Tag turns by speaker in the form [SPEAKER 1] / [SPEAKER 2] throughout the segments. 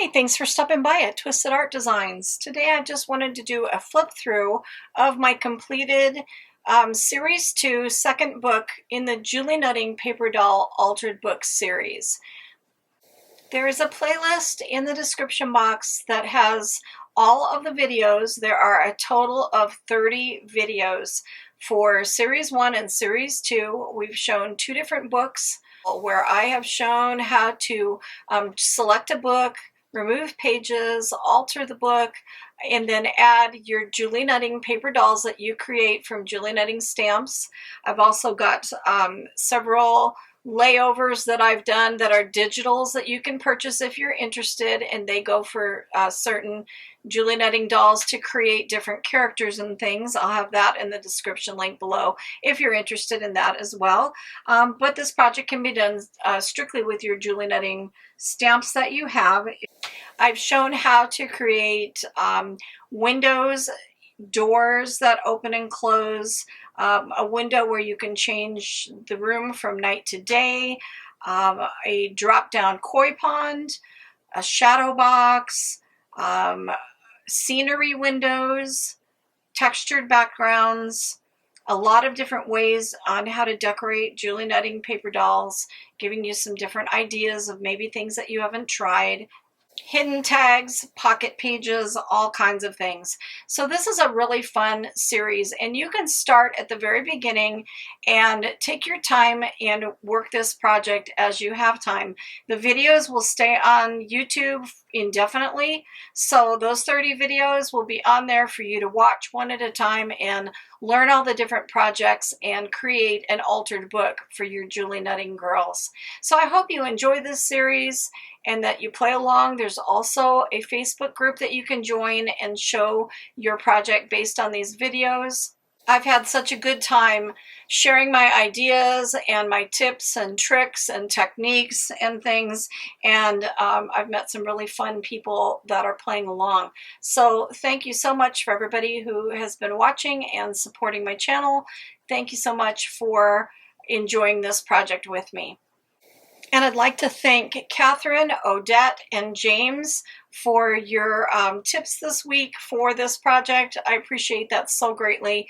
[SPEAKER 1] Hey, thanks for stopping by at Twisted Art Designs. Today I just wanted to do a flip through of my completed Series 2 second book in the Julie Nutting Paper Doll Altered Book series. There is a playlist in the description box that has all of the videos. There are a total of 30 videos for Series 1 and Series 2. We've shown two different books where I have shown how to select a book, remove pages, alter the book, and then add your Julie Nutting paper dolls that you create from Julie Nutting stamps. I've also got several layovers that I've done that are digitals that you can purchase if you're interested, and they go for certain Julie Nutting dolls to create different characters and things. I'll have that in the description link below if you're interested in that as well. But this project can be done strictly with your Julie Nutting stamps that you have. I've shown how to create windows, doors that open and close, a window where you can change the room from night to day, a drop-down koi pond, a shadow box, scenery windows, textured backgrounds, a lot of different ways on how to decorate Julie Nutting paper dolls, giving you some different ideas of maybe things that you haven't tried. Hidden tags, pocket pages, all kinds of things. So this is a really fun series, and you can start at the very beginning and take your time and work this project as you have time. The videos will stay on YouTube indefinitely, so those 30 videos will be on there for you to watch one at a time and learn all the different projects and create an altered book for your Julie Nutting girls. So I hope you enjoy this series and that you play along. There's also a Facebook group that you can join and show your project based on these videos. I've had such a good time sharing my ideas and my tips and tricks and techniques and things, and I've met some really fun people that are playing along. So thank you so much for everybody who has been watching and supporting my channel. Thank you so much for enjoying this project with me. And I'd like to thank Catherine, Odette, and James for your tips this week for this project. I appreciate that so greatly.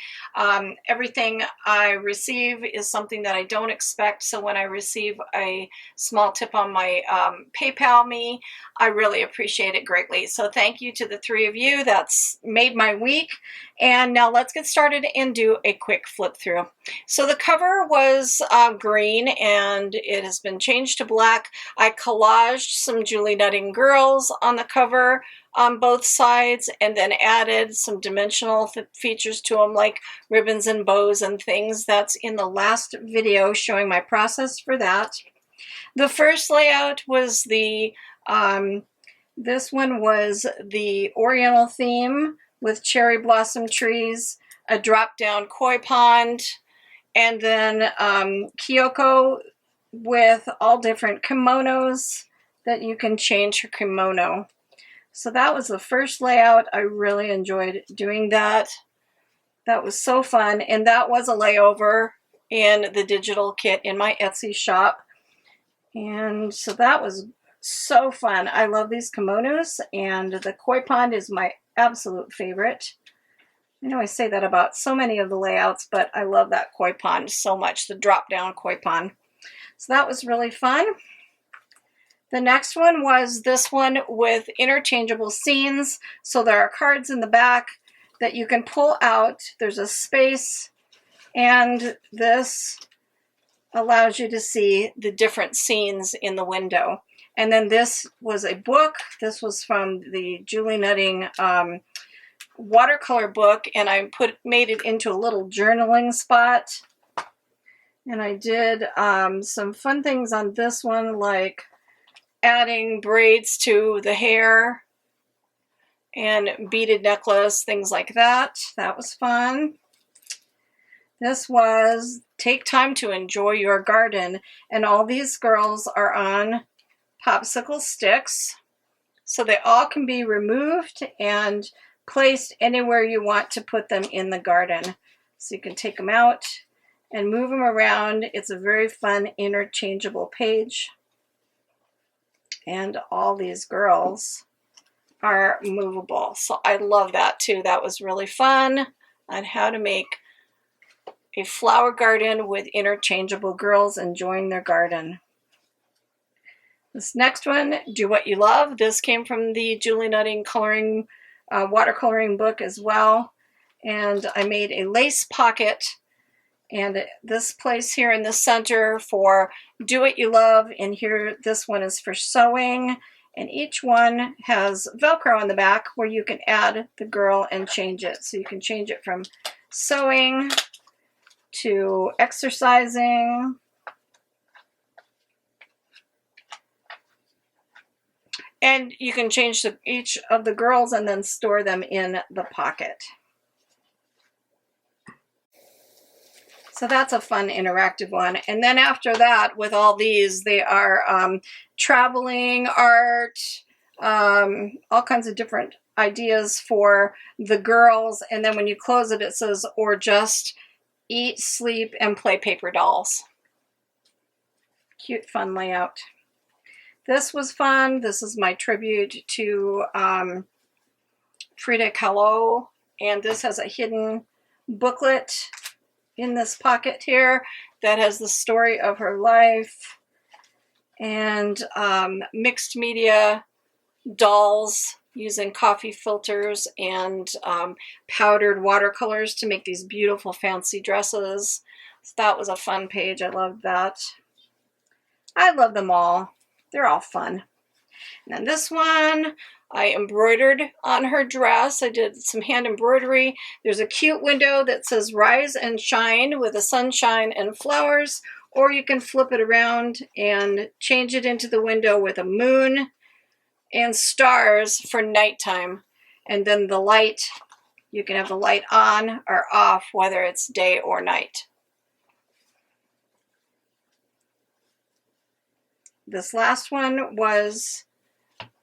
[SPEAKER 1] Everything I receive is something that I don't expect, so when I receive a small tip on my PayPal me, I really appreciate it greatly. So thank you to the three of you. That's made my week. And now let's get started and do a quick flip through. So the cover was green and it has been changed to black. I collaged some Julie Nutting girls on the cover on both sides and then added some dimensional features to them like ribbons and bows and things. That's in the last video showing my process for that. The first layout was the, this one was the Oriental theme with cherry blossom trees, a drop-down koi pond, and then Kyoko with all different kimonos that you can change her kimono. So that was the first layout. I really enjoyed doing that. That was so fun, and that was a layover in the digital kit in my Etsy shop. And so that was so fun. I love these kimonos, and the koi pond is my absolute favorite. I know I say that about so many of the layouts, but I love that koi pond so much, the drop-down koi pond. So that was really fun. The next one was this one with interchangeable scenes. So there are cards in the back that you can pull out. There's a space, and this allows you to see the different scenes in the window. And then this was a book. This was from the Julie Nutting watercolor book, and I made it into a little journaling spot. And I did some fun things on this one, like adding braids to the hair and beaded necklace, things like that. That was fun. This was Take Time to Enjoy Your Garden, and all these girls are on popsicle sticks, so they all can be removed and placed anywhere you want to put them in the garden. So you can take them out and move them around. It's a very fun interchangeable page. And all these girls are movable. So I love that too. That was really fun on how to make a flower garden with interchangeable girls enjoying their garden. This next one, Do What You Love. This came from the Julie Nutting coloring, watercoloring book as well. And I made a lace pocket and this place here in the center for Do What You Love. And here, this one is for sewing. And each one has Velcro on the back where you can add the girl and change it. So you can change it from sewing to exercising. And you can change each of the girls and then store them in the pocket. So that's a fun interactive one. And then after that, with all these, they are traveling, art, all kinds of different ideas for the girls. And then when you close it, it says, or just eat, sleep, and play paper dolls. Cute, fun layout. This was fun. This is my tribute to Frida Kahlo. And this has a hidden booklet in this pocket here that has the story of her life, and mixed media dolls using coffee filters and powdered watercolors to make these beautiful fancy dresses. So that was a fun page. I loved that. I love them all. They're all fun. And then this one, I embroidered on her dress. I did some hand embroidery. There's a cute window that says Rise and Shine with a sunshine and flowers, or you can flip it around and change it into the window with a moon and stars for nighttime. And then the light, you can have the light on or off, whether it's day or night. This last one was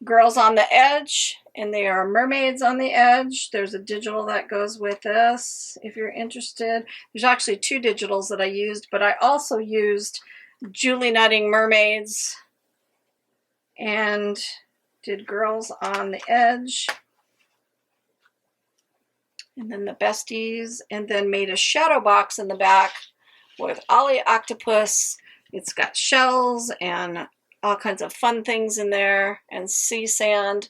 [SPEAKER 1] Girls on the Edge, and they are mermaids on the edge. There's a digital that goes with this if you're interested. There's actually two digitals that I used, but I also used Julie Nutting mermaids and did Girls on the Edge. And then the besties, and then made a shadow box in the back with Ollie Octopus. It's got shells and all kinds of fun things in there and sea sand.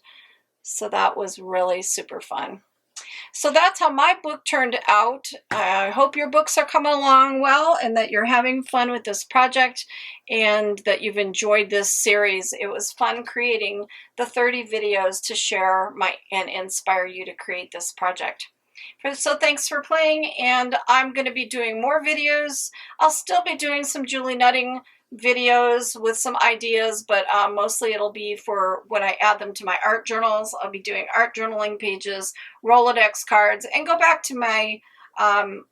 [SPEAKER 1] So that was really super fun. So that's how my book turned out. I hope your books are coming along well and that you're having fun with this project and that you've enjoyed this series. It was fun creating the 30 videos to share and inspire you to create this project. So thanks for playing, and I'm going to be doing more videos. I'll still be doing some Julie Nutting videos with some ideas, but mostly it'll be for when I add them to my art journals. I'll be doing art journaling pages, Rolodex cards, and go back to my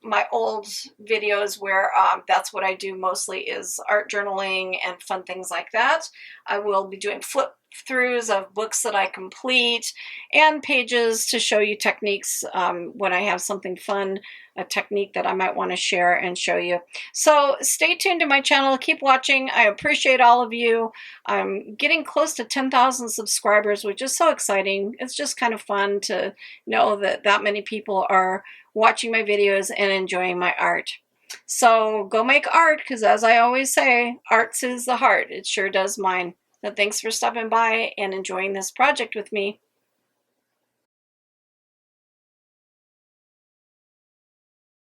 [SPEAKER 1] my old videos where that's what I do mostly is art journaling and fun things like that. I will be doing flip throughs of books that I complete and pages to show you techniques when I have something fun, a technique that I might want to share and show you. So stay tuned to my channel. Keep watching. I appreciate all of you. I'm getting close to 10,000 subscribers, which is so exciting. It's just kind of fun to know that that many people are watching my videos and enjoying my art. So go make art, because as I always say, art soothes the heart. It sure does mine. So thanks for stopping by and enjoying this project with me.